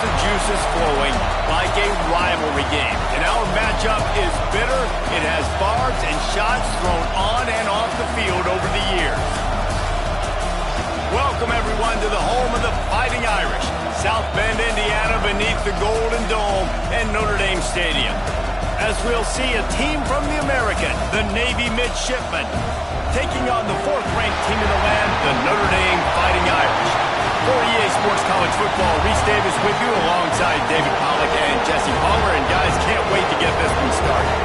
the juices flowing like a rivalry game. And our matchup is bitter. It has barbs and shots thrown on and off the field over the years. Welcome, everyone, to the home of the Fighting Irish, South Bend, Indiana, beneath the Golden Dome and Notre Dame Stadium. As we'll see a team from the American, the Navy Midshipmen, taking on the fourth-ranked team in the land, the Notre Dame Fighting Irish. For EA Sports College Football, Reese Davis with you alongside David Pollack and Jesse Palmer. And guys, can't wait to get this one started.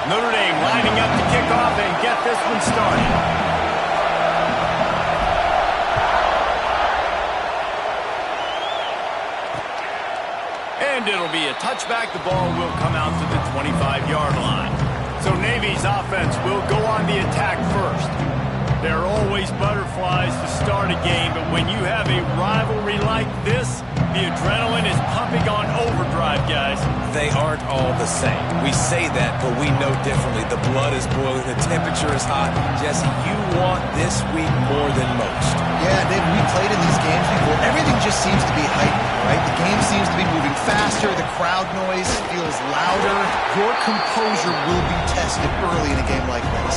Notre Dame lining up to kick off and get this one started. And it'll be a touchback. The ball will come out to the 25-yard line. So Navy's offense will go on the attack first. There are always butterflies to start a game, but when you have a rivalry like this, the adrenaline is pumping on overdrive, guys. They aren't all the same. We say that, but we know differently. The blood is boiling. The temperature is hot. Jesse, you want this week more than most. Yeah, David, we played in these games before. Everything just seems to be heightened, right? The game seems to be moving faster. The crowd noise feels louder. Your composure will be tested early in a game like this.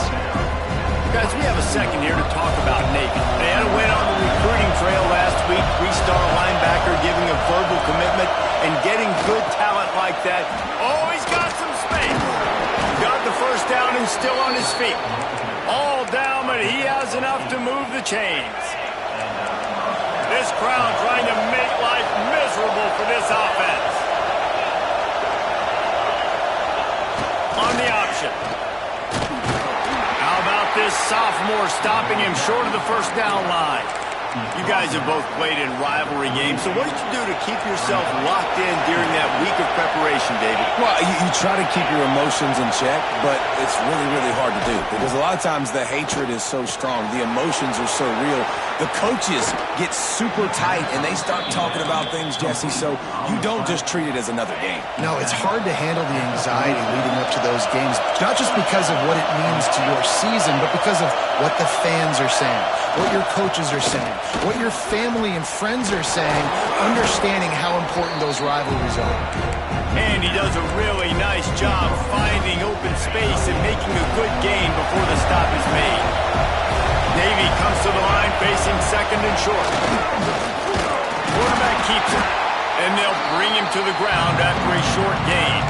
Guys, we have a second here to talk about Navy. They had a win on the recruiting trail last week. Three-star linebacker giving a verbal commitment and getting good talent like that. Oh, he's got some space. Got the first down and still on his feet. All down, but he has enough to move the chains. This crowd trying to make life miserable for this offense. On the option. How about this sophomore stopping him short of the first down line? You guys have both played in rivalry games, so what did you do to keep yourself locked in during that week of preparation, David? Well, you try to keep your emotions in check, but it's really, really hard to do because a lot of times the hatred is so strong. The emotions are so real. The coaches get super tight, and they start talking about things, Jesse, so you don't just treat it as another game. No, it's hard to handle the anxiety leading up to those games, not just because of what it means to your season, but because of what the fans are saying, what your coaches are saying, what your family and friends are saying, understanding how important those rivalries are. And he does a really nice job finding open space and making a good gain before the stop is made. Navy comes to the line facing second and short. Quarterback keeps it, and they'll bring him to the ground after a short gain.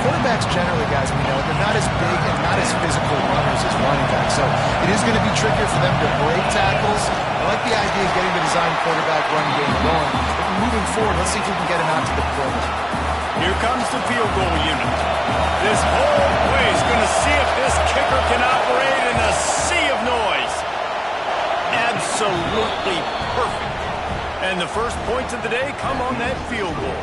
Quarterbacks generally, guys, we know, they're not as big and not as physical runners as running backs, so it is going to be trickier for them to break tackles. I like the idea of getting the design quarterback run game going. But moving forward, let's see if we can get him out to the perimeter. Here comes the field goal unit. This whole play is going to see if this kicker can operate in a sea of noise. Absolutely perfect. And the first points of the day come on that field goal.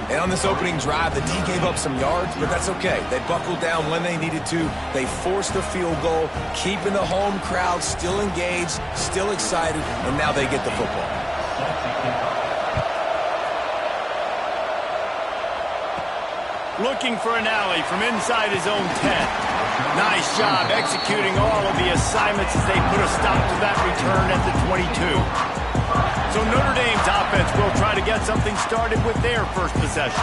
And on this opening drive, the D gave up some yards, but that's okay. They buckled down when they needed to. They forced the field goal, keeping the home crowd still engaged, still excited, and now they get the football. Looking for an alley from inside his own 10. Nice job executing all of the assignments as they put a stop to that return at the 22. So Notre Dame's offense will try to get something started with their first possession.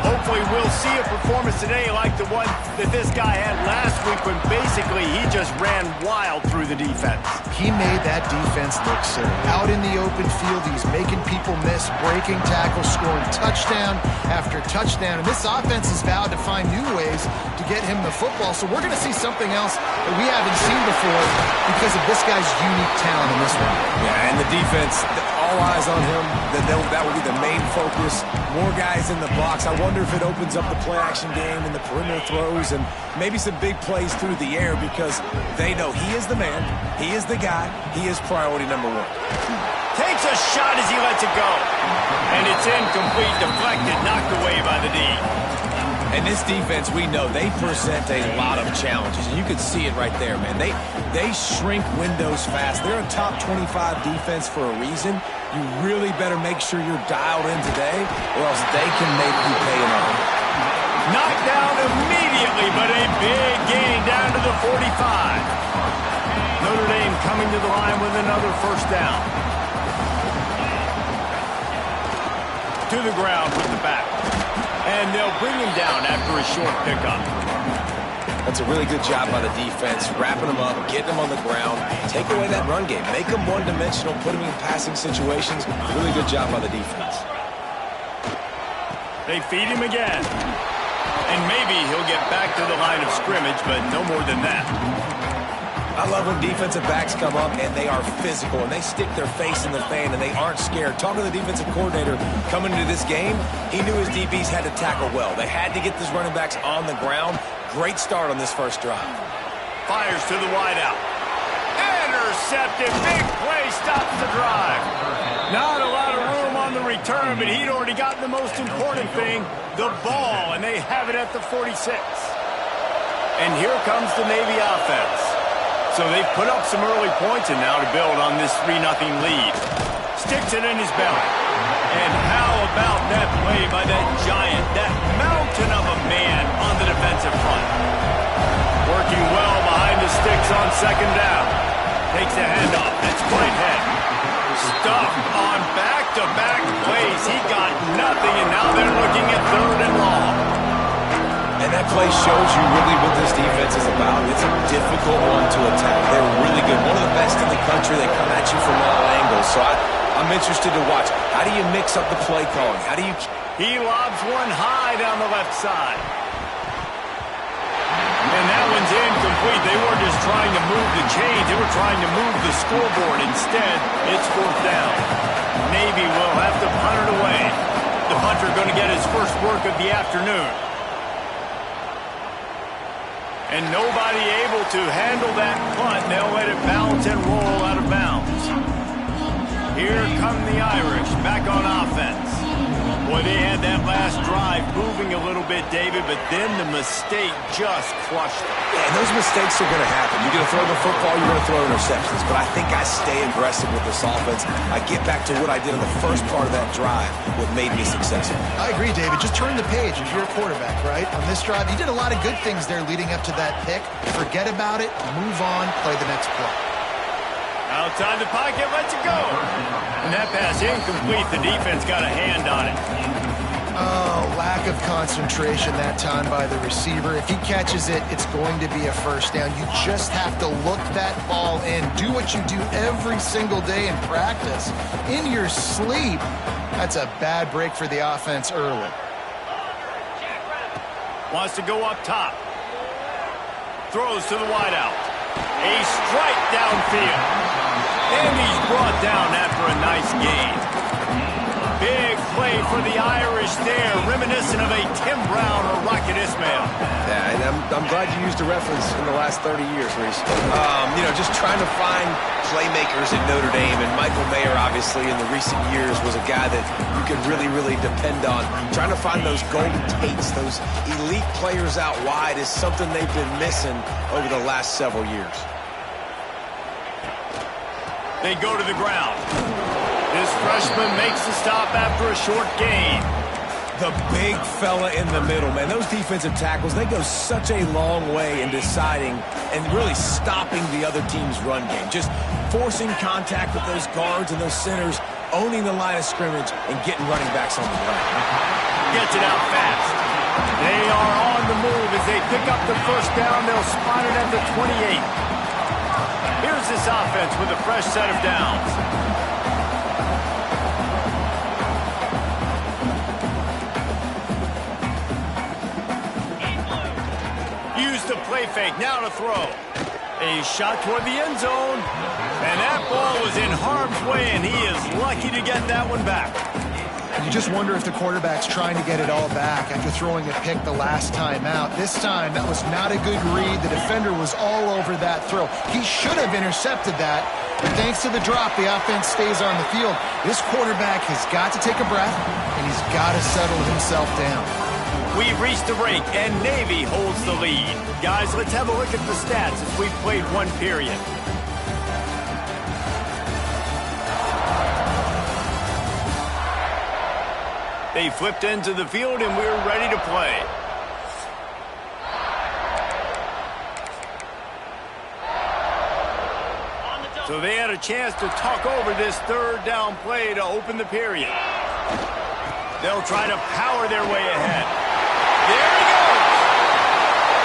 Hopefully we'll see a performance today like the one that this guy had last week when basically he just ran wild through the defense. He made that defense look silly. Out in the open field, he's making people miss, breaking tackles, scoring touchdown after touchdown. And this offense has vowed to find new ways to get him the football. So we're going to see something else that we haven't seen before because of this guy's unique talent in this one. Yeah, and the defense, all eyes on him. That will be the main focus. More guys in the box. I wonder if it opens up the play-action game and the perimeter throws and maybe some big plays through the air because they know he is the man, he is the guy, he is priority number one. Takes a shot as he lets it go. And it's incomplete, deflected, knocked away by the D. And this defense, we know, they present a lot of challenges. And you can see it right there, man. They shrink windows fast. They're a top 25 defense for a reason. You really better make sure you're dialed in today or else they can make you pay another. Big gain down to the 45. Notre Dame coming to the line with another first down. To the ground with the back. And they'll bring him down after a short pickup. That's a really good job by the defense, wrapping them up, getting them on the ground, take away that run game, make them one-dimensional, put them in passing situations. Really good job by the defense. They feed him again. And maybe he'll get back to the line of scrimmage, but no more than that. I love when defensive backs come up and they are physical and they stick their face in the fan and they aren't scared. Talking to the defensive coordinator coming into this game, he knew his DBs had to tackle well. They had to get these running backs on the ground. Great start on this first drive. Fires to the wideout. Intercepted. Big play stops the drive. Not a lot of room on the return, but he'd already gotten the most important thing, the ball, and they have it at the 46. And here comes the Navy offense. So they've put up some early points and now to build on this 3-0 lead. Sticks it in his belly. And how about that play by that giant, that mountain of a man on the defensive front? Working well behind the sticks on second down. Takes the handoff. That's Whitehead. Stuck on back-to-back plays. He got nothing, and now they're looking at third and long. And that play shows you really what this defense is about. It's a difficult one to attack. They're really good. One of the best in the country. They come at you from all angles. So I'm interested to watch. How do you mix up the play calling? How do you... He lobs one high down the left side. And that one's incomplete. They weren't just trying to move the chains. They were trying to move the scoreboard. Instead, it's fourth down. Navy will have to punt it away. The punter going to get his first work of the afternoon. And nobody able to handle that punt. They'll let it bounce and roll out of bounds. Here come the Irish back on offense. Boy, they had that last drive moving a little bit, David, but then the mistake just crushed them. Yeah, and those mistakes are going to happen. You're going to throw the football, you're going to throw interceptions. But I think I stay aggressive with this offense. I get back to what I did in the first part of that drive, what made me successful. I agree, David. Just turn the page if you're a quarterback, right? On this drive, you did a lot of good things there leading up to that pick. Forget about it, move on, play the next play. Outside the pocket, lets it go. And that pass incomplete. The defense got a hand on it. Oh, lack of concentration that time by the receiver. If he catches it, it's going to be a first down. You just have to look that ball in. Do what you do every single day in practice. In your sleep. That's a bad break for the offense early. Wants to go up top. Throws to the wideout. A strike downfield. And he's brought down after a nice gain. Big play for the Irish there, reminiscent of a Tim Brown or Rocket Ismail. Yeah, and I'm glad you used a reference in the last 30 years, Reese. Just trying to find playmakers at Notre Dame, and Michael Mayer, obviously, in the recent years, was a guy that you could really, really depend on. Trying to find those golden Tates, those elite players out wide is something they've been missing over the last several years. They go to the ground. This freshman makes the stop after a short gain. The big fella in the middle, man. Those defensive tackles, they go such a long way in deciding and really stopping the other team's run game. Just forcing contact with those guards and those centers, owning the line of scrimmage, and getting running backs on the ground. Gets it out fast. They are on the move as they pick up the first down. They'll spot it at the 28. Here's this offense with a fresh set of downs. Use the play fake, now to throw. A shot toward the end zone. And that ball was in harm's way, and he is lucky to get that one back. You just wonder if the quarterback's trying to get it all back after throwing a pick the last time out. This time, that was not a good read. The defender was all over that throw. He should have intercepted that. But thanks to the drop, the offense stays on the field. This quarterback has got to take a breath, and he's got to settle himself down. We've reached the break, and Navy holds the lead. Guys, let's have a look at the stats as we've played one period. They flipped into the field, and we're ready to play. So they had a chance to talk over this third down play to open the period. They'll try to power their way ahead. There he goes.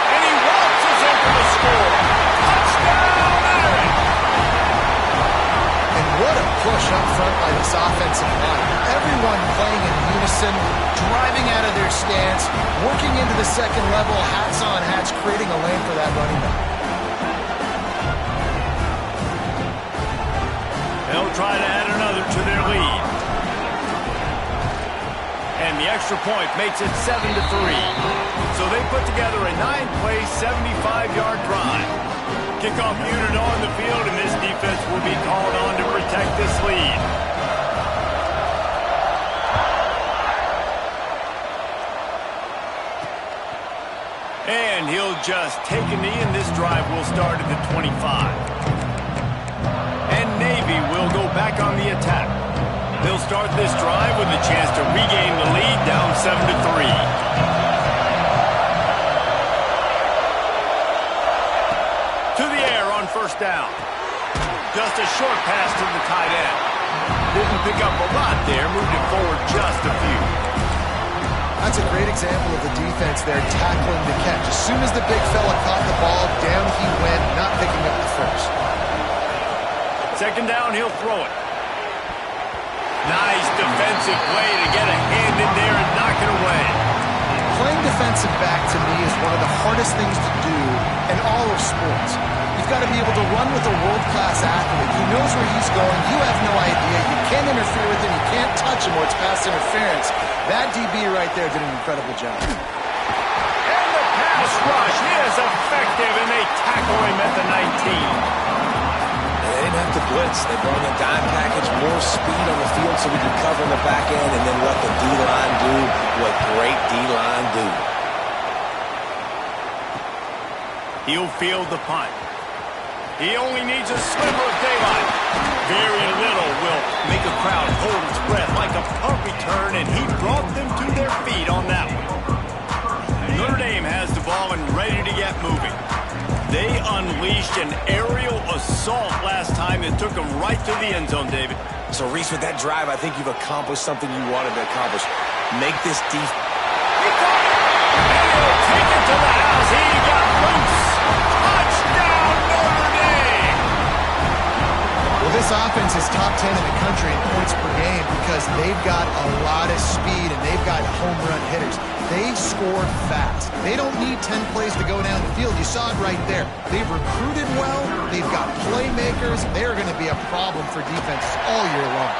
And he waltzes in for the score. Touchdown, Aaron. And what a push up front by this offensive line. Everyone playing in unison, driving out of their stance, working into the second level, hats on hats, creating a lane for that running back. They'll try to add another to their lead. And the extra point makes it 7-3. So they put together a 9-play, 75-yard drive. Kickoff unit on the field, and this defense will be called on to protect this lead. And he'll just take a knee, and this drive will start at the 25. And Navy will go back on the attack. They'll start this drive with a chance to regain the lead, down 7-3. To the air on first down. Just a short pass to the tight end. Didn't pick up a lot there, moved it forward just a few. That's a great example of the defense there tackling the catch. As soon as the big fella caught the ball, down he went, not picking up the first. Second down, he'll throw it. Nice defensive play to get a hand in there and knock it away. Playing defensive back, to me, is one of the hardest things to do in all of sports. You've got to be able to run with a world-class athlete. He knows where he's going. You have no idea. You can't interfere with him. You can't touch him or it's pass interference. That DB right there did an incredible job. And the pass rush is effective, and they tackle him at the 19. They didn't have to blitz. They brought in a dime package, more speed on the field so we could cover in the back end and then let the D-line do what great D-line do. He'll field the punt. He only needs a sliver of daylight. Very little will make a crowd hold its breath like a punt return, and he brought them to their feet on that one. Notre Dame has the ball and ready to get moving. They unleashed an aerial assault last time that took them right to the end zone, David. So, Reese, with that drive, I think you've accomplished something you wanted to accomplish. Make this defense. He caught it! And he'll take it to the house. He got loose. Touchdown, Notre Dame! Well, this offense is top 10 in the country in points per game because they've got a lot of speed and they've got home run hitters. They score fast. They don't need 10 plays to go down the field. You saw it right there. They've recruited well. They've got playmakers. They're going to be a problem for defenses all year long.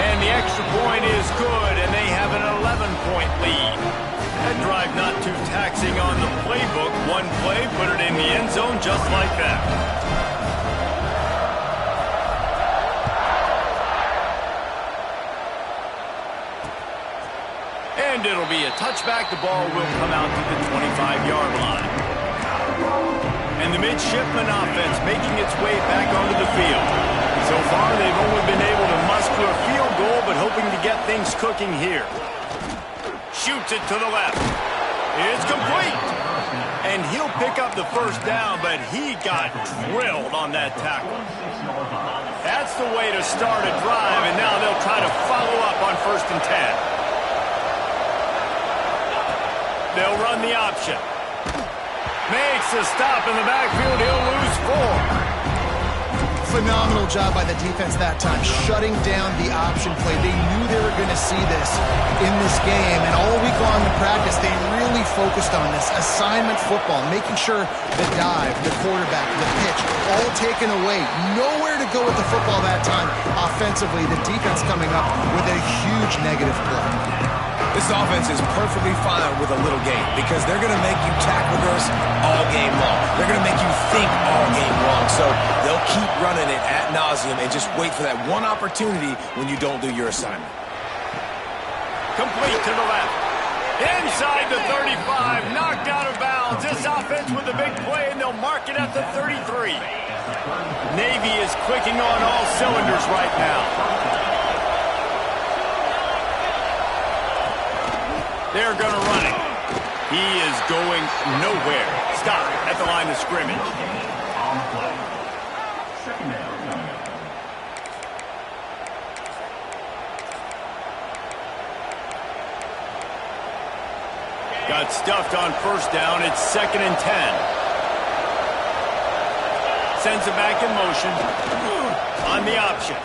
And the extra point is good, and they have an 11-point lead. That drive not too taxing on the playbook. One play, put it in the end zone just like that. And it'll be a touchback. The ball will come out to the 25-yard line. And the midshipman offense making its way back onto the field. So far, they've only been able to muster a field goal, but hoping to get things cooking here. Shoots it to the left. It's complete. And he'll pick up the first down, but he got drilled on that tackle. That's the way to start a drive, and now they'll try to follow up on 1st and 10. They'll run the option. Makes a stop in the backfield. He'll lose 4. Phenomenal job by the defense that time, shutting down the option play. They knew they were going to see this in this game, and all week long in practice, they really focused on this assignment football, making sure the dive, the quarterback, the pitch, all taken away. Nowhere to go with the football that time. Offensively, the defense coming up with a huge negative play. This offense is perfectly fine with a little game because they're going to make you tackle this all game long. They're going to make you think all game long. So they'll keep running it ad nauseum and just wait for that one opportunity when you don't do your assignment. Complete to the left. Inside the 35. Knocked out of bounds. This offense with a big play, and they'll mark it at the 33. Navy is clicking on all cylinders right now. They're going to run it. He is going nowhere. Stop at the line of scrimmage. Got stuffed on first down. It's 2nd and 10. Sends it back in motion. On the option.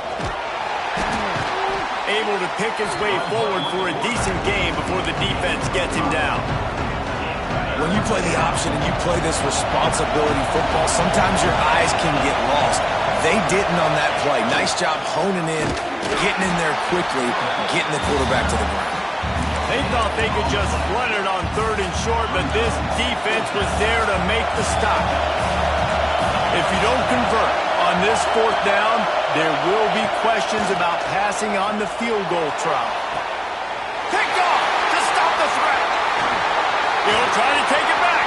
Able to pick his way forward for a decent game before the defense gets him down. When you play the option and you play this responsibility football, sometimes your eyes can get lost. They didn't on that play. Nice job honing in, getting in there quickly, getting the quarterback to the ground. They thought they could just run it on 3rd and short, but this defense was there to make the stop. If you don't convert on this 4th down, there will be questions about passing on the field goal try. Picked off to stop the threat. He'll try to take it back.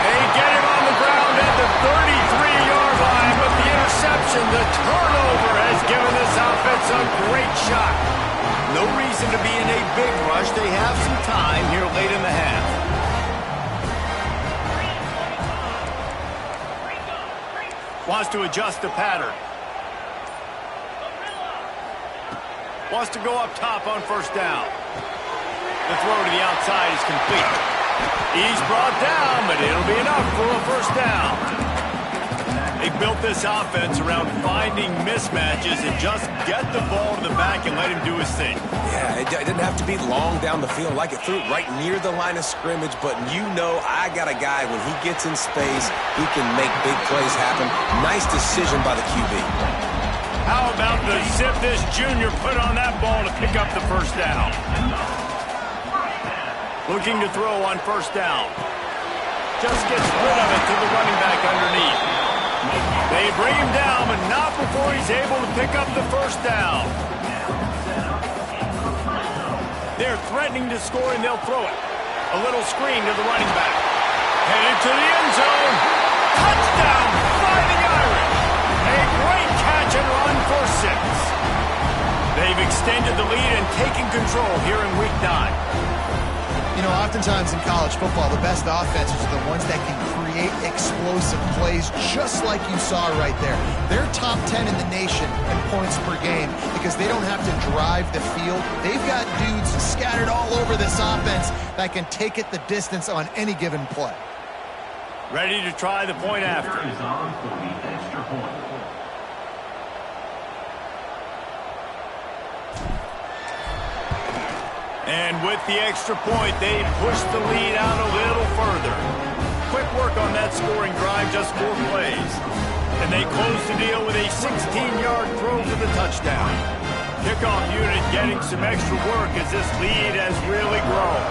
They get him on the ground at the 33-yard line, but the interception, the turnover, has given this offense a great shot. No reason to be in a big rush. They have some time here late in the half. Wants to adjust the pattern. Wants to go up top on 1st down. The throw to the outside is complete. He's brought down, but it'll be enough for a 1st down. They built this offense around finding mismatches and just get the ball to the back and let him do his thing. Yeah, it didn't have to be long down the field. Like it threw it right near the line of scrimmage, but you know I got a guy, when he gets in space, he can make big plays happen. Nice decision by the QB. How about the zip this junior put on that ball to pick up the 1st down? Looking to throw on 1st down. Just gets rid of it to the running back underneath. They bring him down, but not before he's able to pick up the 1st down. They're threatening to score, and they'll throw it. A little screen to the running back. Headed to the end zone. Touchdown, Fighting Irish. A great catch and run for 6. They've extended the lead and taken control here in Week 9. You know, oftentimes in college football, the best offenses are the ones that can create explosive plays, just like you saw right there. They're top 10 in the nation in points per game because they don't have to drive the field. They've got dudes scattered all over this offense that can take it the distance on any given play. Ready to try the point after. And with the extra point, they push the lead out a little further. Quick work on that scoring drive, just 4 plays. And they close the deal with a 16-yard throw for the touchdown. Kickoff unit getting some extra work as this lead has really grown.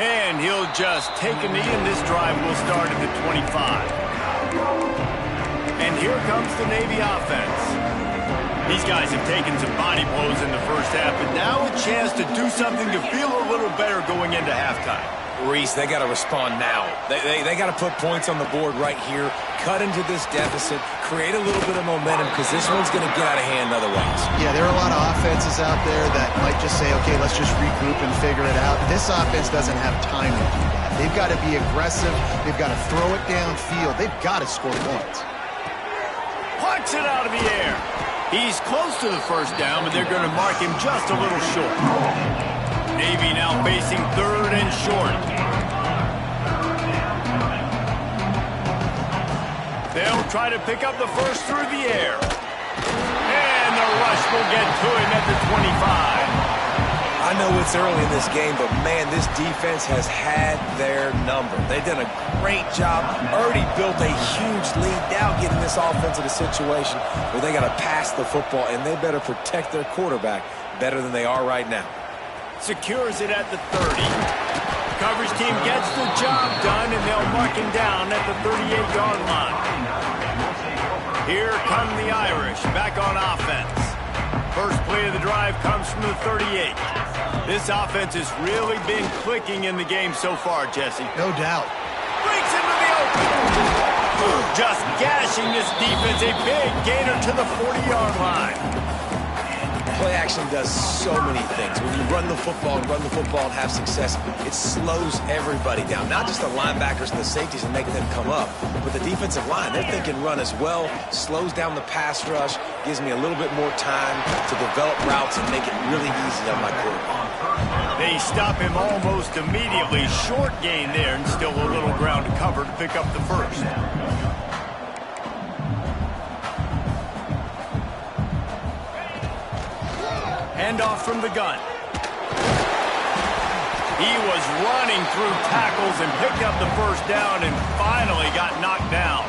And he'll just take a knee, and this drive will start at the 25. And here comes the Navy offense. These guys have taken some body blows in the 1st half, but now a chance to do something to feel a little better going into halftime. Reese, they got to respond now. They got to put points on the board right here, cut into this deficit, create a little bit of momentum, because this one's going to get out of hand otherwise. Yeah, there are a lot of offenses out there that might just say, okay, let's just regroup and figure it out. This offense doesn't have time to do that. They've got to be aggressive. They've got to throw it downfield. They've got to score points. Punts it out of the air. He's close to the 1st down, but they're going to mark him just a little short. Navy now facing 3rd and short. They'll try to pick up the 1st through the air. And the rush will get to him at the 25. I know it's early in this game, but man, this defense has had their number. They've done a great job, already built a huge lead, now getting this offense in a situation where they got to pass the football, and they better protect their quarterback better than they are right now. Secures it at the 30. Coverage team gets the job done, and they'll mark him down at the 38-yard line. Here come the Irish, back on offense. First play of the drive comes from the 38. This offense has really been clicking in the game so far, Jesse. No doubt. Breaks into the open. Just gashing this defense. A big gainer to the 40-yard line. play action does so many things. When you run the football and have success, it slows everybody down. Not just the linebackers and the safeties and making them come up, but the defensive line. They're thinking run as well, slows down the pass rush, gives me a little bit more time to develop routes and make it really easy on my quarterback. They stop him almost immediately. Short gain there and still a little ground to cover to pick up the first. Handoff from the gun. He was running through tackles and picked up the first down and finally got knocked down.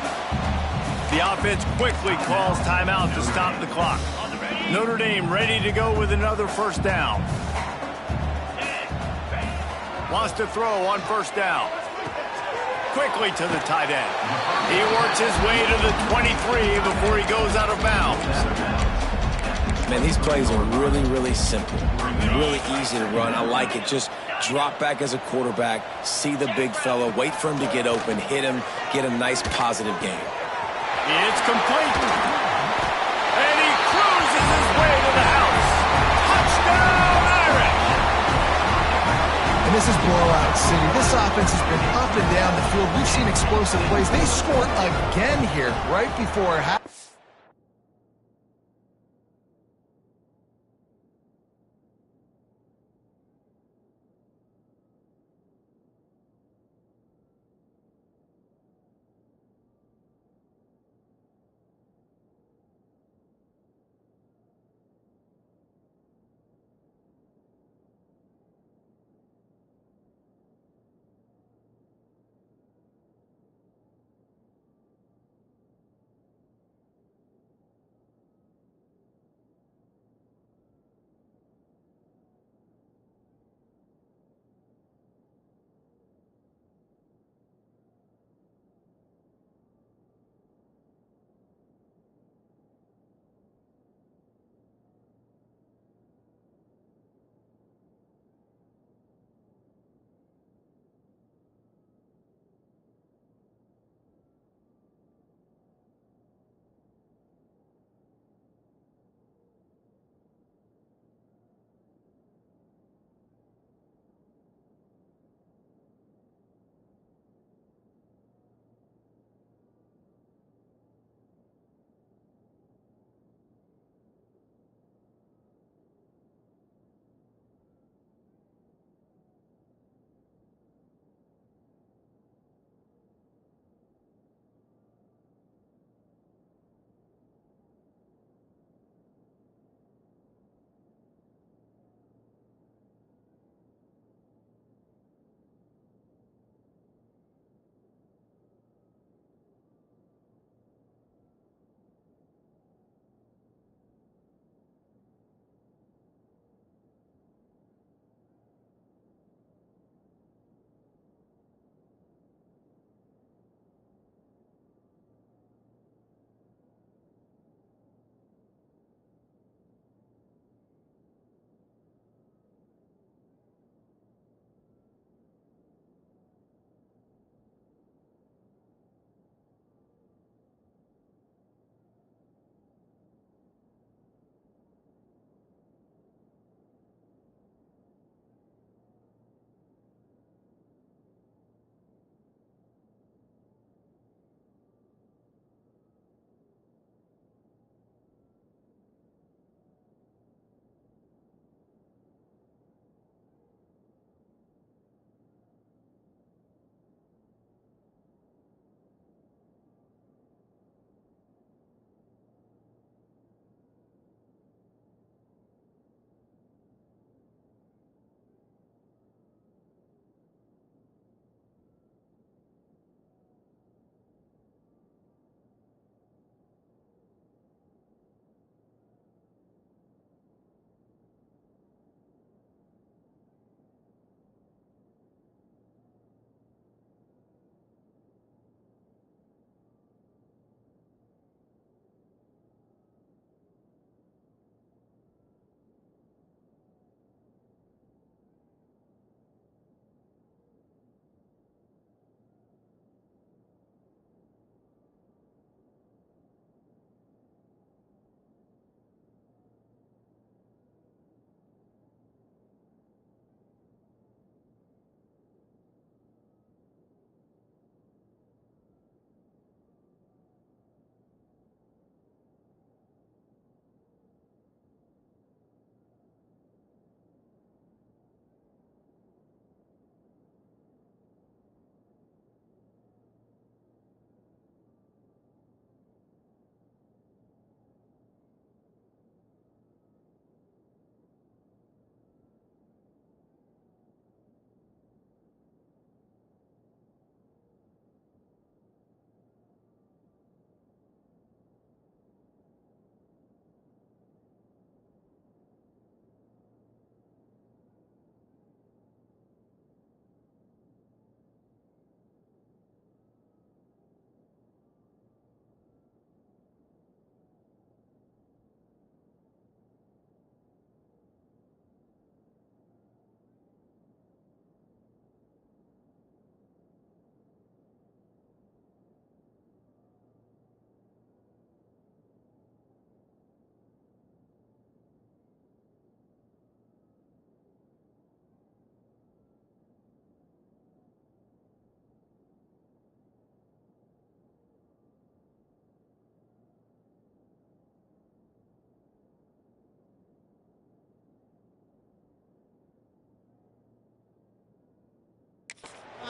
The offense quickly calls timeout to stop the clock. Notre Dame ready to go with another first down. Wants to throw on first down. Quickly to the tight end. He works his way to the 23 before he goes out of bounds. Man, these plays are really, really simple. Really easy to run. I like it. Just drop back as a quarterback, see the big fella, wait for him to get open, hit him, get a nice positive game. It's complete. And he cruises his way to the house. Touchdown, Irish! And this is blowout city. This offense has been up and down the field. We've seen explosive plays. They scored again here right before half.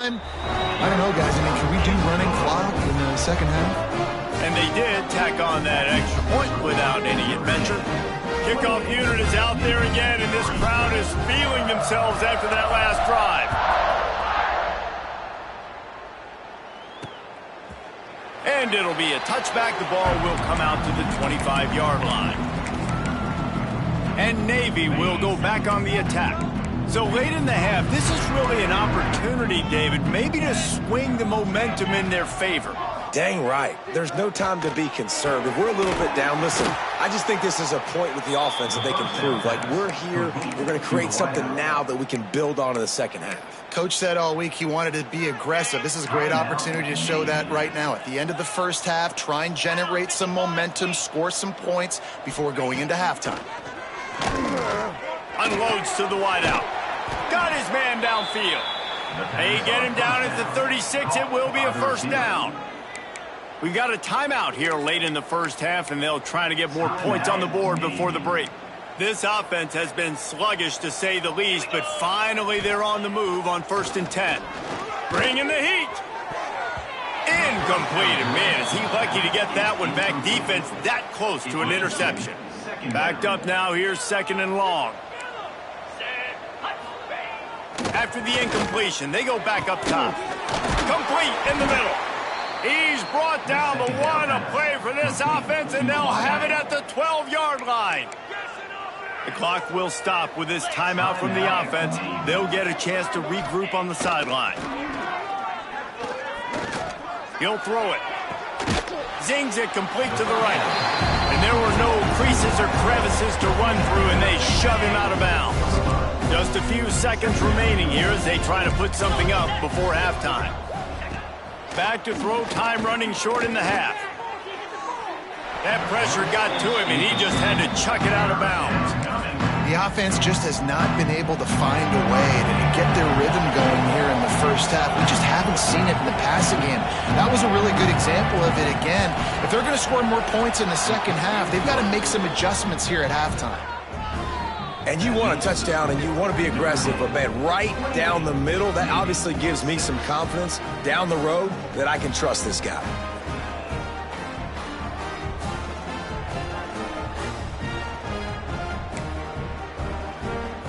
I don't know, guys. I mean, can we do running clock in the second half? And they did tack on that extra point without any adventure. Kickoff unit is out there again, and this crowd is feeling themselves after that last drive. And it'll be a touchback. The ball will come out to the 25-yard line. And Navy will go back on the attack. So late in the half, this is really an opportunity, David, maybe to swing the momentum in their favor. Dang right. There's no time to be concerned. If we're a little bit down, listen, I just think this is a point with the offense that they can prove. Like, we're here, we're going to create something now that we can build on in the second half. Coach said all week he wanted to be aggressive. This is a great opportunity to show that right now. At the end of the first half, try and generate some momentum, score some points before going into halftime. Unloads to the wideout. Got his man downfield. They get him down at the 36. It will be a first down. We got a timeout here late in the first half, and they'll try to get more points on the board before the break. This offense has been sluggish, to say the least, but finally they're on the move on 1st and 10. Bringing the heat. Incomplete. And man, is he lucky to get that one back. Defense that close to an interception. Backed up now. Here's 2nd and long. After the incompletion, they go back up top. Complete in the middle. He's brought down the one. A play for this offense, and they'll have it at the 12-yard line. The clock will stop with this timeout from the offense. They'll get a chance to regroup on the sideline. He'll throw it. Zings it complete to the right. And there were no creases or crevices to run through, and they shove him out of bounds. Just a few seconds remaining here as they try to put something up before halftime. Back to throw, time running short in the half. That pressure got to him, and he just had to chuck it out of bounds. The offense just has not been able to find a way to get their rhythm going here in the first half. We just haven't seen it in the passing game. That was a really good example of it again. If they're going to score more points in the second half, they've got to make some adjustments here at halftime. And you want a touchdown and you want to be aggressive, but man, right down the middle, that obviously gives me some confidence down the road that I can trust this guy.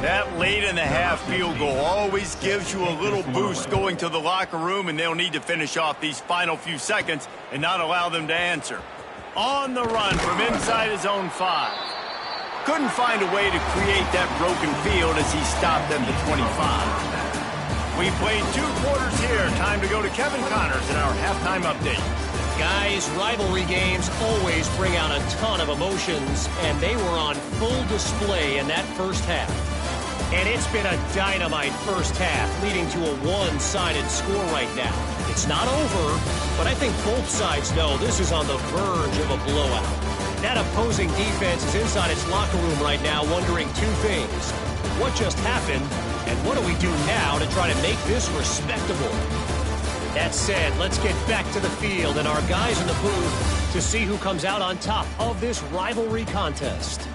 That late in the half field goal always gives you a little boost going to the locker room, and they'll need to finish off these final few seconds and not allow them to answer. On the run from inside his own 5. Couldn't find a way to create that broken field as he stopped at the 25. We played 2 quarters here. Time to go to Kevin Connors in our halftime update. Guys, rivalry games always bring out a ton of emotions, and they were on full display in that first half. And it's been a dynamite first half, leading to a one-sided score right now. It's not over, but I think both sides know this is on the verge of a blowout. That opposing defense is inside its locker room right now wondering 2 things. What just happened, and what do we do now to try to make this respectable? That said, let's get back to the field and our guys in the booth to see who comes out on top of this rivalry contest.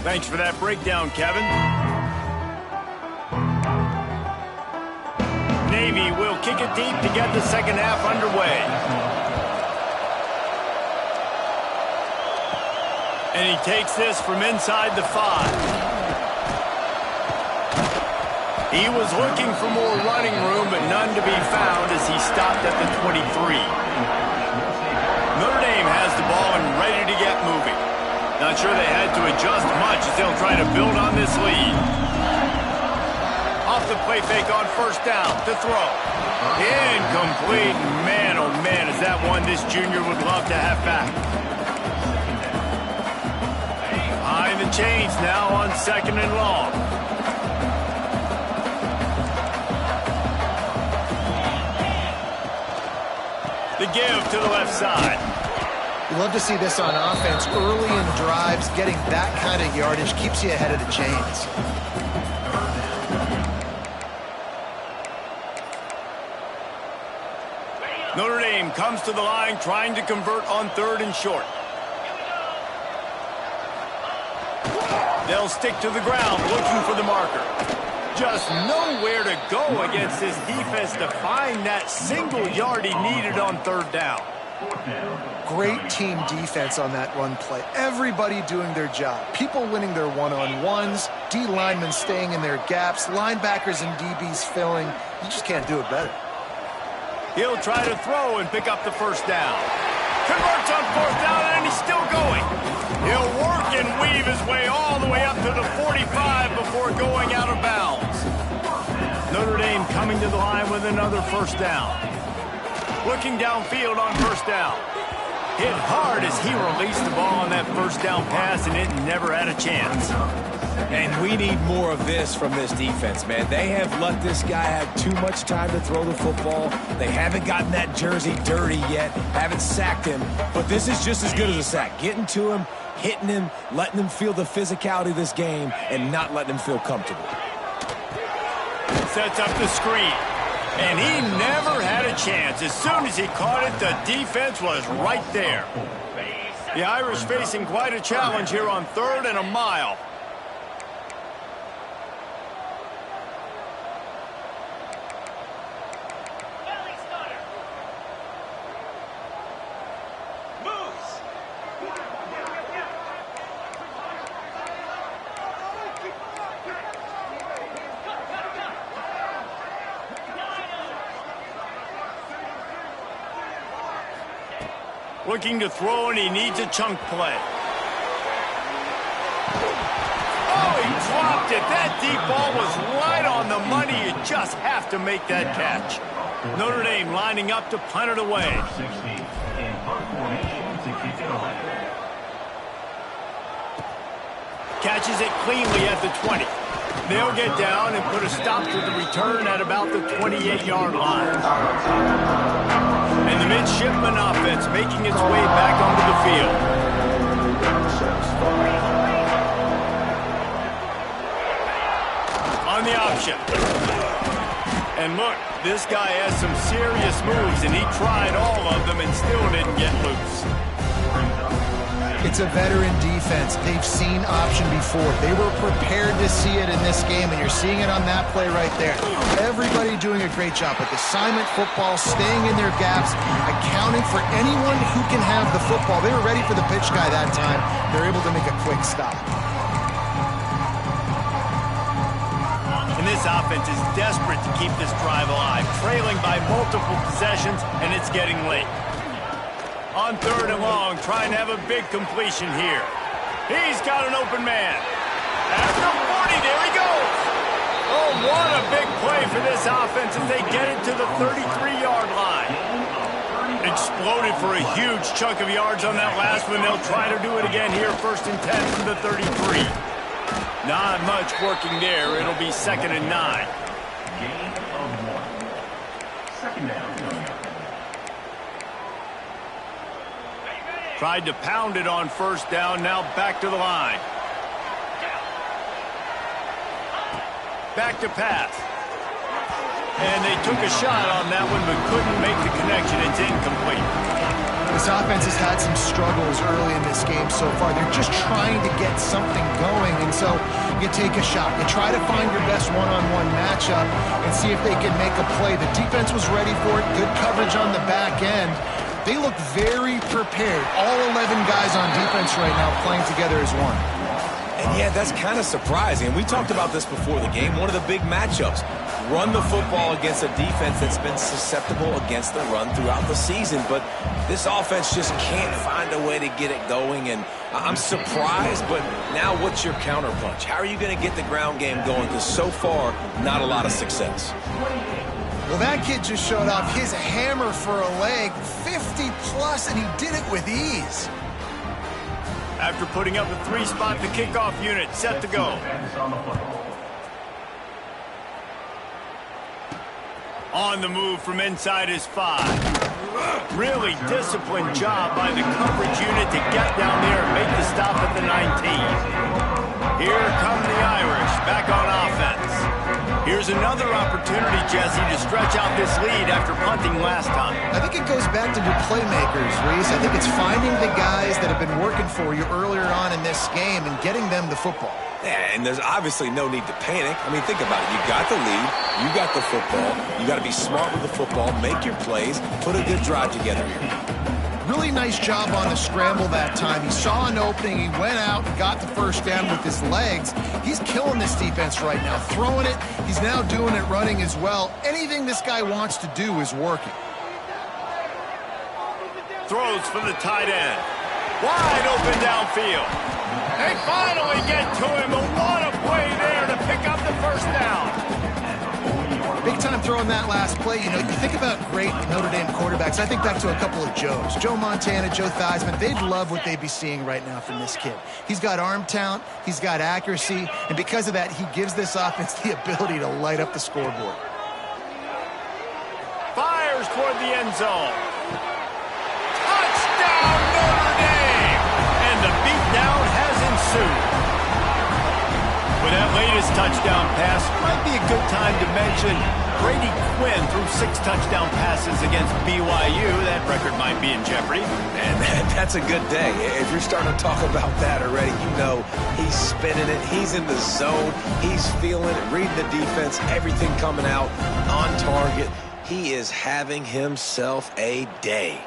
Thanks for that breakdown, Kevin. Navy will kick it deep to get the second half underway. And he takes this from inside the 5. He was looking for more running room, but none to be found as he stopped at the 23. Notre Dame has the ball and ready to get moving. Not sure they had to adjust much as they'll try to build on this lead. Off the play fake on first down to throw. Incomplete. Man, oh man, is that one this junior would love to have back. Behind the chains now on 2nd and long. The give to the left side. You love to see this on offense. Early in drives, getting that kind of yardage keeps you ahead of the chains. Notre Dame comes to the line trying to convert on 3rd and short. They'll stick to the ground looking for the marker. Just nowhere to go against this defense to find that single yard he needed on third down. Great team defense on that run play. Everybody doing their job. People winning their one-on-ones, D linemen staying in their gaps, linebackers and DBs filling. You just can't do it better. He'll try to throw and pick up the first down. Converts on fourth down, and he's still going. He'll work and weave his way all the way up to the 45 before going out of bounds. Notre Dame coming to the line with another first down. Looking downfield on first down. Hit hard as he released the ball on that first down pass, and it never had a chance. And we need more of this from this defense, man. They have let this guy have too much time to throw the football. They haven't gotten that jersey dirty yet, haven't sacked him. But this is just as good as a sack. Getting to him, hitting him, letting him feel the physicality of this game, and not letting him feel comfortable. Sets up the screen. And he never had a chance. As soon as he caught it, the defense was right there. The Irish facing quite a challenge here on 3rd and a mile. Looking to throw, and he needs a chunk play. Oh, he dropped it. That deep ball was right on the money. You just have to make that catch. Notre Dame lining up to punt it away. Catches it cleanly at the 20. They'll get down and put a stop to the return at about the 28-yard line. And the midshipman offense making its way back onto the field. On the option. And look, this guy has some serious moves, and he tried all of them and still didn't get loose. It's a veteran defense. They've seen option before. They were prepared to see it in this game, and you're seeing it on that play right there. Everybody doing a great job with assignment football, staying in their gaps, accounting for anyone who can have the football. They were ready for the pitch guy that time. They're able to make a quick stop. And this offense is desperate to keep this drive alive, trailing by multiple possessions, and it's getting late. On 3rd and long, trying to have a big completion here. He's got an open man. At the 40, there he goes. Oh, what a big play for this offense as they get it to the 33-yard line. Exploded for a huge chunk of yards on that last one. They'll try to do it again here, 1st and 10 from the 33. Not much working there. It'll be 2nd and 9. Gain of 1. 2nd down. Tried to pound it on 1st down, now back to the line. Back to pass. And they took a shot on that one, but couldn't make the connection. It's incomplete. This offense has had some struggles early in this game so far. They're just trying to get something going, and so you take a shot. You try to find your best one-on-one matchup and see if they can make a play. The defense was ready for it. Good coverage on the back end. They look very prepared. All 11 guys on defense right now playing together as one. And yeah, that's kind of surprising. We talked about this before the game. One of the big matchups. Run the football against a defense that's been susceptible against the run throughout the season. But this offense just can't find a way to get it going. And I'm surprised, but now what's your counterpunch? How are you going to get the ground game going? Because so far, not a lot of success. Well, that kid just showed off his hammer for a leg, 50-plus, and he did it with ease. After putting up a 3-spot, the kickoff unit set to go. On the move from inside his 5. Really disciplined job by the coverage unit to get down there and make the stop at the 19. Here come the Irish back on offense. Here's Here's another opportunity, Jesse, to stretch out this lead after punting last time. I think it goes back to your playmakers, Reese. I think it's finding the guys that have been working for you earlier on in this game and getting them the football. Yeah, and there's obviously no need to panic. I mean, think about it. You got the lead. You got the football. You got to be smart with the football, make your plays, put a good drive together here. Really nice job on the scramble that time. He saw an opening. He went out and got the first down with his legs. He's killing this defense right now, throwing it. He's now doing it running as well. Anything this guy wants to do is working. Throws for the tight end. Wide open downfield. They finally get to him, but what a play there to pick up the first down. Big time throwing that last play. You know, you think about great Notre Dame quarterbacks. I think back to a couple of Joes. Joe Montana, Joe Theismann. They'd love what they'd be seeing right now from this kid. He's got arm talent. He's got accuracy. And because of that, he gives this offense the ability to light up the scoreboard. Fires toward the end zone. Touchdown, Notre Dame! And the beatdown has ensued. With that latest touchdown pass, might be a good time to mention Brady Quinn threw 6 touchdown passes against BYU. That record might be in jeopardy. And that's a good day. If you're starting to talk about that already, you know he's spinning it. He's in the zone. He's feeling it, reading the defense, everything coming out on target. He is having himself a day.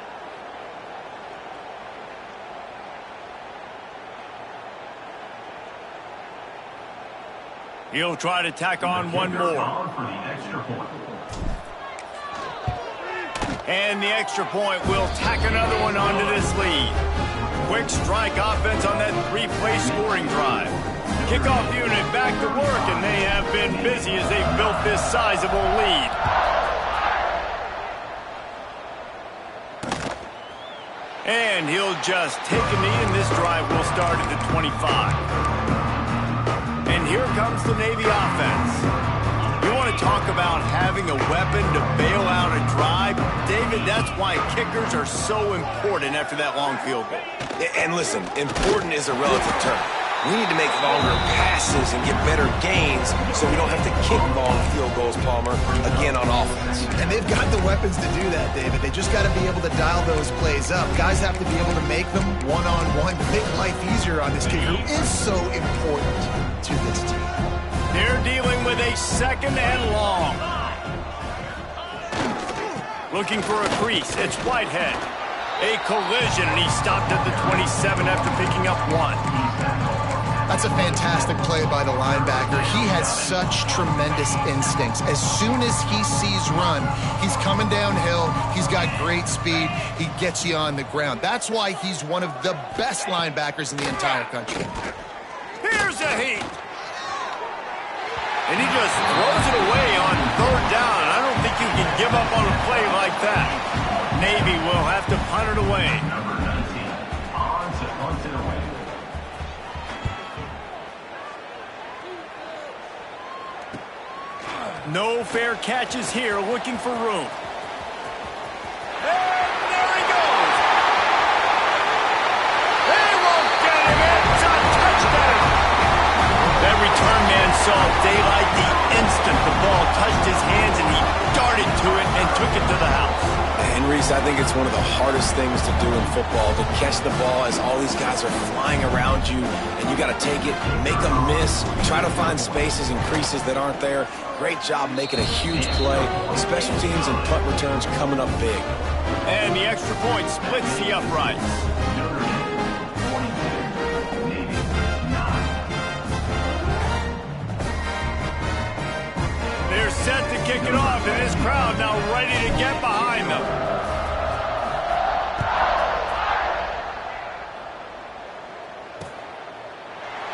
He'll try to tack on one more. And the extra point will tack another one onto this lead. Quick strike offense on that 3-play scoring drive. Kickoff unit back to work, and they have been busy as they've built this sizable lead. And he'll just take a knee, and this drive will start at the 25. And here comes the Navy offense. You want to talk about having a weapon to bail out a drive? David, that's why kickers are so important after that long field goal. And listen, important is a relative term. We need to make longer passes and get better gains so we don't have to kick long field goals, Palmer, again on offense. And they've got the weapons to do that, David. They just got to be able to dial those plays up. Guys have to be able to make them one-on-one to make life easier on this kid who is so important to this team. They're dealing with a second and long. Looking for a crease. It's Whitehead. A collision, and he stopped at the 27 after picking up 1. That's a fantastic play by the linebacker. He has such tremendous instincts. As soon as he sees run, he's coming downhill. He's got great speed. He gets you on the ground. That's why he's one of the best linebackers in the entire country. Here's a heat. And he just throws it away on 3rd down. I don't think you can give up on a play like that. Navy will have to punt it away. Number 19 on to punt it away. No fair catches here, looking for room. And there he goes. They won't get him. It's a touchdown. That return man saw daylight the instant the ball touched his hands, and he darted to it and took it to the house. And Reese, I think it's one of the hardest things to do in football, to catch the ball as all these guys are flying around you, and you got to take it, make them miss, try to find spaces and creases that aren't there. Great job making a huge play. Special teams and punt returns coming up big. And the extra point splits the uprights. Notre Dame 22, Navy 9. They're set to kick it off, and this crowd now ready to get behind them.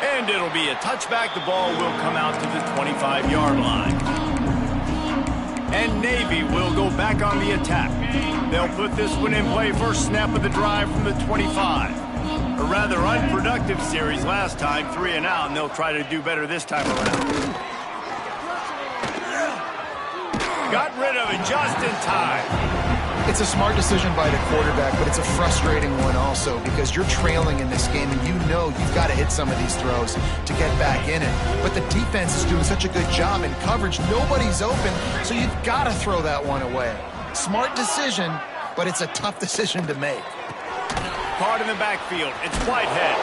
And it'll be a touchback. The ball will come out to the 25-yard line. And Navy will go back on the attack. They'll put this one in play first snap of the drive from the 25. A rather unproductive series last time, 3 and out, and they'll try to do better this time around. Got rid of it just in time. It's a smart decision by the quarterback, but it's a frustrating one also because you're trailing in this game and you know you've got to hit some of these throws to get back in it. But the defense is doing such a good job in coverage. Nobody's open, so you've got to throw that one away. Smart decision, but it's a tough decision to make. Caught in the backfield. It's Whitehead.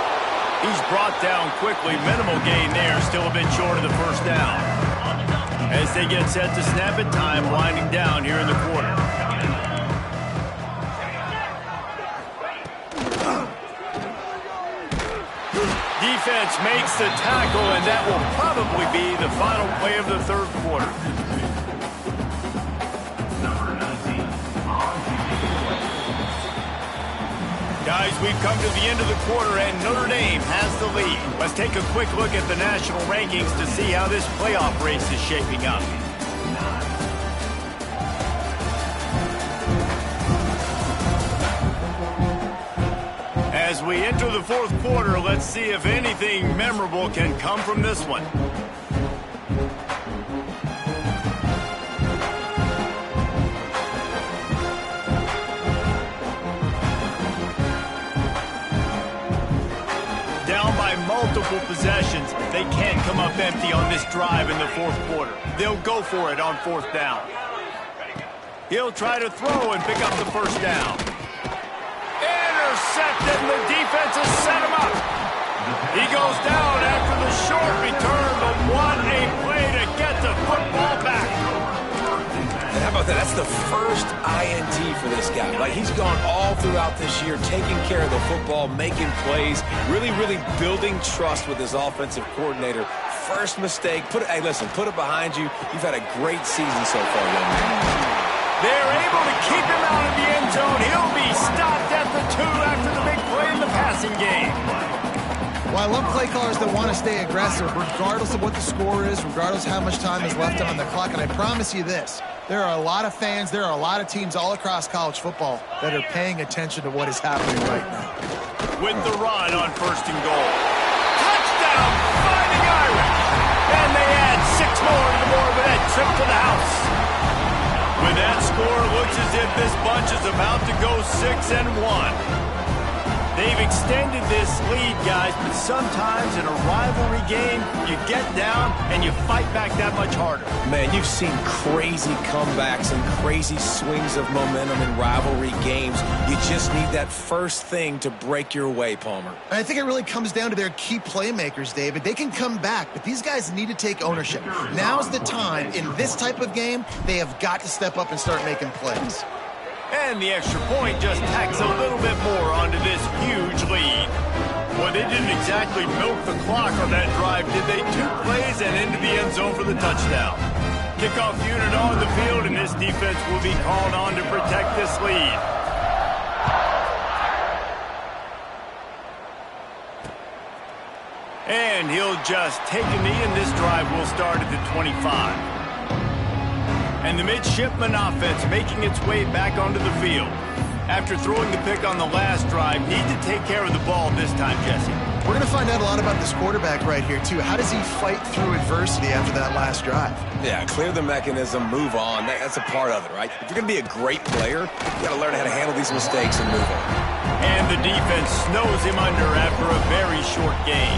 He's brought down quickly. Minimal gain there. Still a bit short of the first down. As they get set to snap it, time winding down here in the quarter. Defense makes the tackle, and that will probably be the final play of the third quarter. Guys, we've come to the end of the quarter, and Notre Dame has the lead. Let's take a quick look at the national rankings to see how this playoff race is shaping up. As we enter the fourth quarter, let's see if anything memorable can come from this one. Down by multiple possessions, they can't come up empty on this drive in the fourth quarter. They'll go for it on fourth down. He'll try to throw and pick up the first down. Intercepted, and the defense has set him up. He goes down after the short return, but what a play to get the football back. And how about that? That's the first INT for this guy. Like, he's gone all throughout this year, taking care of the football, making plays, really building trust with his offensive coordinator. First mistake, hey, listen, put it behind you. You've had a great season so far, young man. They're able to keep him out of the end zone. He'll be stopped at the 2 after the big play in the passing game. Well, I love play callers that want to stay aggressive regardless of what the score is, regardless of how much time is left on the clock. And I promise you this, there are a lot of fans, there are a lot of teams all across college football that are paying attention to what is happening right now. With the run on first and goal. Touchdown, Fighting Irish. And they add 6 more to the board with that trip to the house. With that score, it looks as if this bunch is about to go 6-1. They've extended this lead, guys, but sometimes in a rivalry game, you get down and you fight back that much harder. Man, you've seen crazy comebacks and crazy swings of momentum in rivalry games. You just need that first thing to break your way, Palmer. And I think it really comes down to their key playmakers, David. They can come back, but these guys need to take ownership. Now's the time. In this type of game, they have got to step up and start making plays. And the extra point just tacks a little bit more onto this huge lead. Well, they didn't exactly milk the clock on that drive, did they? 2 plays and into the end zone for the touchdown. Kickoff unit on the field, and this defense will be called on to protect this lead. And he'll just take a knee, and this drive will start at the 25. And the midshipman offense making its way back onto the field. After throwing the pick on the last drive, need to take care of the ball this time, Jesse. We're going to find out a lot about this quarterback right here, too. How does he fight through adversity after that last drive? Yeah, clear the mechanism, move on. That's a part of it, right? If you're going to be a great player, you got to learn how to handle these mistakes and move on. And the defense snows him under after a very short gain.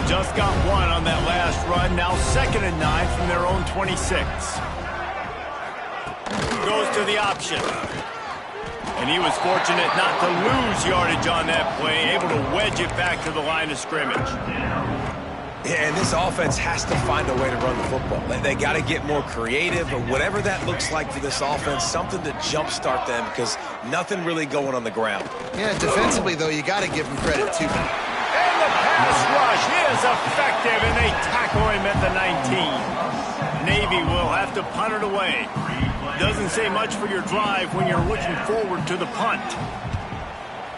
Just got 1 on that last run, now 2nd and 9 from their own 26. Goes to the option. And he was fortunate not to lose yardage on that play, able to wedge it back to the line of scrimmage. Yeah, and this offense has to find a way to run the football. They got to get more creative, but whatever that looks like for this offense, something to jumpstart them because nothing really going on the ground. Yeah, defensively, though, you got to give them credit, too. And the pass rush is effective, and they tackle him at the 19. Navy will have to punt it away. Doesn't say much for your drive when you're looking forward to the punt.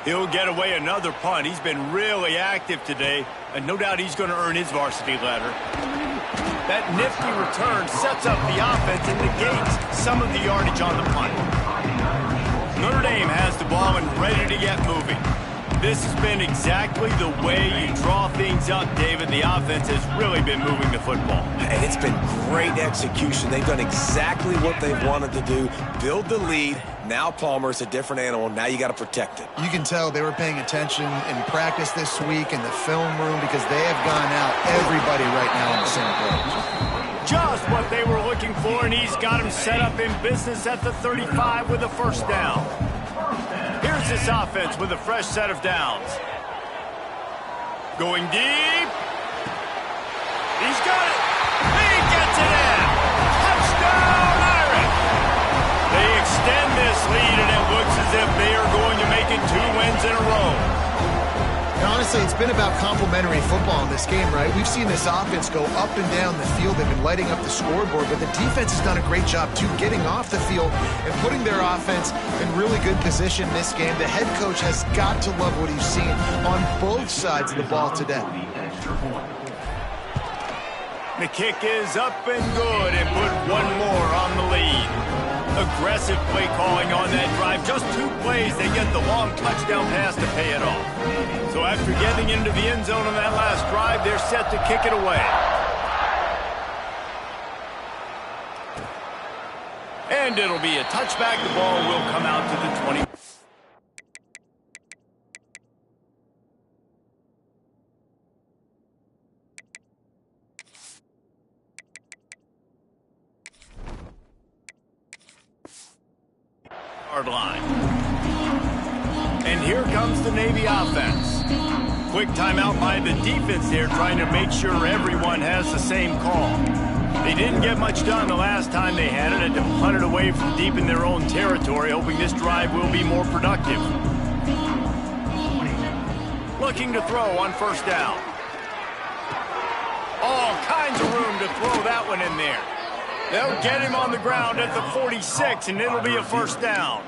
He'll get away another punt. He's been really active today, and no doubt he's going to earn his varsity letter. That nifty return sets up the offense and negates some of the yardage on the punt. Notre Dame has the ball and ready to get moving. This has been exactly the way you draw things up, David. The offense has really been moving the football. And it's been great execution. They've done exactly what they've wanted to do. Build the lead, Now Palmer's a different animal. Now you got to protect it. You can tell they were paying attention in practice this week in the film room because they have gone out everybody right now on the same page. Just what they were looking for, and he's got him set up in business at the 35 with a first down. Here's this offense with a fresh set of downs. Going deep. He's got it. He gets it in. Touchdown, Irish. They extend this lead, and it looks as if they are going to make it 2 wins in a row. And honestly, it's been about complementary football in this game, right? We've seen this offense go up and down the field. They've been lighting up the scoreboard, but the defense has done a great job, too, getting off the field and putting their offense in really good position this game. The head coach has got to love what he's seen on both sides of the ball today. The kick is up and good, and put one more on the lead. Aggressive play calling on that drive. Just 2 plays, they get the long touchdown pass to pay it off. So after getting into the end zone on that last drive, they're set to kick it away. And it'll be a touchback. The ball will come out to the 20. Line. And here comes the Navy offense. Quick timeout by the defense there, trying to make sure everyone has the same call. They didn't get much done the last time they had it, and to punt it away from deep in their own territory, hoping this drive will be more productive. Looking to throw on first down. All kinds of room to throw that one in there. They'll get him on the ground at the 46, and it'll be a first down.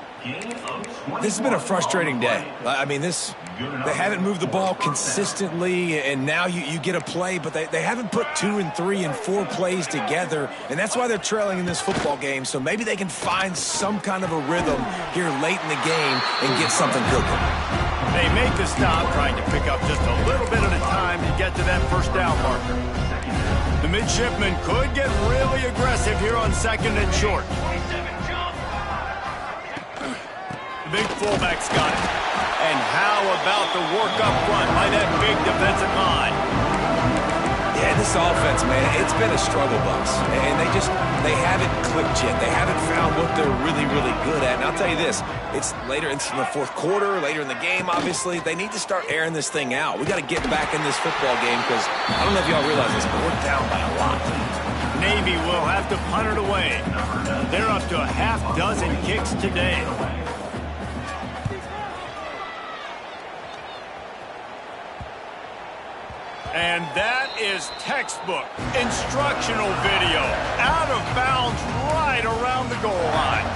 This has been a frustrating day. I mean, they haven't moved the ball consistently, and now you get a play, but they haven't put 2 and 3 and 4 plays together, and that's why they're trailing in this football game. So maybe they can find some kind of a rhythm here late in the game and get something cooking. They make the stop, trying to pick up just a little bit at a time to get to that first down marker. The midshipmen could get really aggressive here on 2nd and short. The big fullback's got it. And how about the work up front by that big defensive line? Yeah, this offense, man, it's been a struggle bus. And they haven't clicked yet. They haven't found what they're really, really good at. And I'll tell you this, it's later into the 4th quarter, later in the game, obviously. They need to start airing this thing out. We got to get back in this football game because I don't know if y'all realize this, but we're down by a lot. Navy will have to punt it away. They're up to a half dozen kicks today. And that is textbook instructional video. Out of bounds right around the goal line.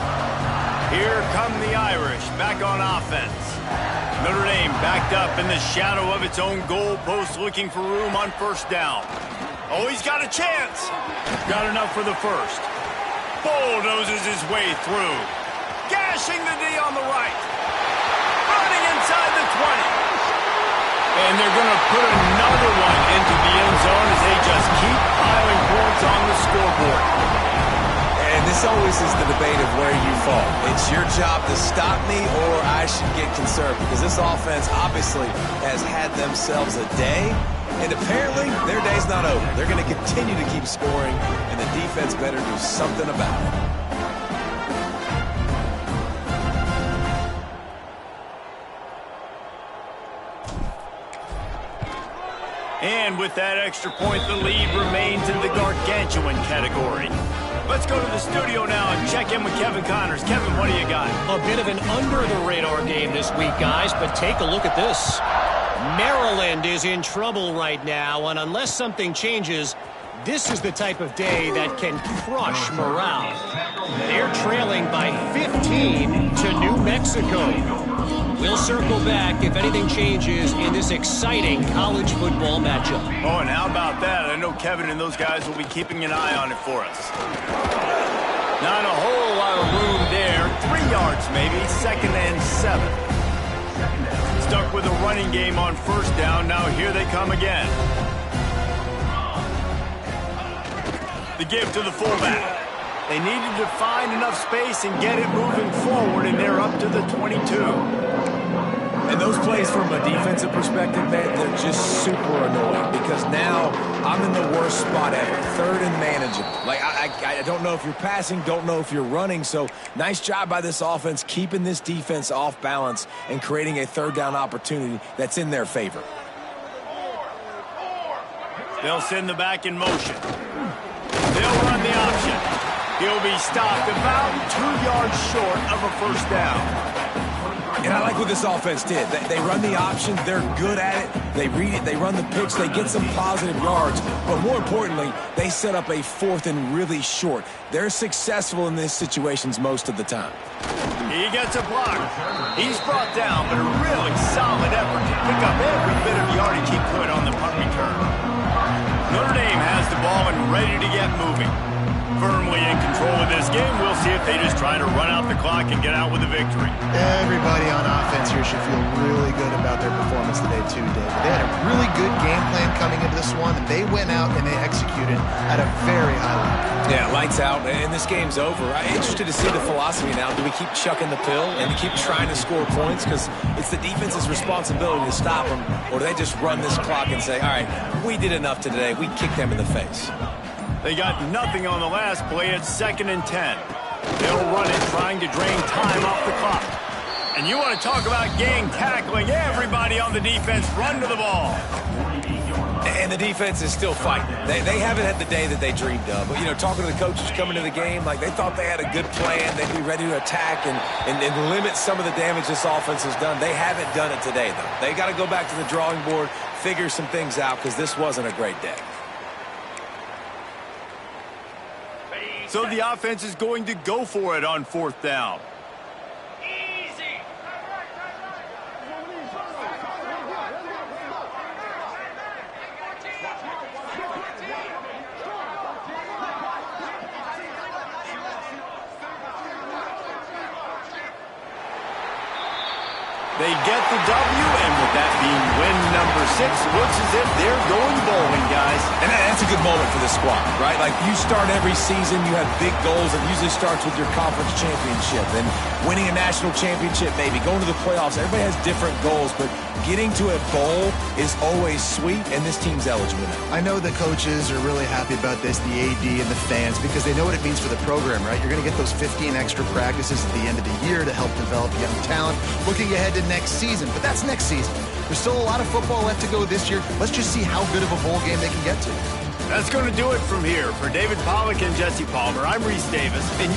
Here come the Irish back on offense. Notre Dame backed up in the shadow of its own goal post, looking for room on first down. Oh, he's got a chance. Got enough for the first. Bulldozes his way through. Gashing the D on the right. Running inside the 20. And they're going to put another one into the end zone as they just keep piling points on the scoreboard. And this always is the debate of where you fall. It's your job to stop me or I should get concerned because this offense obviously has had themselves a day. And apparently their day's not over. They're going to continue to keep scoring, and the defense better do something about it. And with that extra point, the lead remains in the gargantuan category. Let's go to the studio now and check in with Kevin Connors. Kevin, what do you got? A bit of an under-the-radar game this week, guys, but take a look at this. Maryland is in trouble right now, and unless something changes, this is the type of day that can crush morale. They're trailing by 15 to New Mexico. We'll circle back if anything changes in this exciting college football matchup. Oh, and how about that? I know Kevin and those guys will be keeping an eye on it for us. Not a whole lot of room there. 3 yards maybe, 2nd and 7. Stuck with a running game on first down. Now here they come again. The give to the fullback. They needed to find enough space and get it moving forward, and they're up to the 22. And those plays from a defensive perspective, man, they're just super annoying because now I'm in the worst spot ever, third and manageable. Like, I don't know if you're passing, don't know if you're running, so nice job by this offense keeping this defense off balance and creating a third down opportunity that's in their favor. They'll send the back in motion. They'll run the option. He'll be stopped about 2 yards short of a first down. And I like what this offense did. They run the option. They're good at it. They read it. They run the pitch. They get some positive yards. But more importantly, they set up a fourth and really short. They're successful in these situations most of the time. He gets a block. He's brought down, but a really solid effort to pick up every bit of yardage he could on the punt return. Notre Dame has the ball and ready to get moving. Firmly in control of this game. We'll see if they just try to run out the clock and get out with a victory. Everybody on offense here should feel really good about their performance today too, David. They had a really good game plan coming into this one, and they went out and they executed at a very high level. Yeah, lights out, and this game's over. I'm interested to see the philosophy now. Do we keep chucking the pill and keep trying to score points because it's the defense's responsibility to stop them, or do they just run this clock and say, all right, we did enough today. We kicked them in the face. They got nothing on the last play. It's 2nd and 10. They'll run it, trying to drain time off the clock. And you want to talk about gang tackling. Everybody on the defense run to the ball. And the defense is still fighting. They haven't had the day that they dreamed of. But, you know, talking to the coaches coming to the game, like they thought they had a good plan. They'd be ready to attack and limit some of the damage this offense has done. They haven't done it today, though. They got to go back to the drawing board, figure some things out because this wasn't a great day. So the offense is going to go for it on 4th down. They get the W, and with that being win number 6, looks as if they're going bowling, guys. And that's a good moment for this squad, right? Like, you start every season, you have big goals. It usually starts with your conference championship and winning a national championship, maybe going to the playoffs. Everybody has different goals, but getting to a bowl is always sweet, and this team's eligible now. I know the coaches are really happy about this, the AD and the fans, because they know what it means for the program, right? You're going to get those 15 extra practices at the end of the year to help develop young talent, looking ahead to next season. But that's next season. There's still a lot of football left to go this year. Let's just see how good of a bowl game they can get to. That's going to do it from here. For David Pollack and Jesse Palmer, I'm Reese Davis. And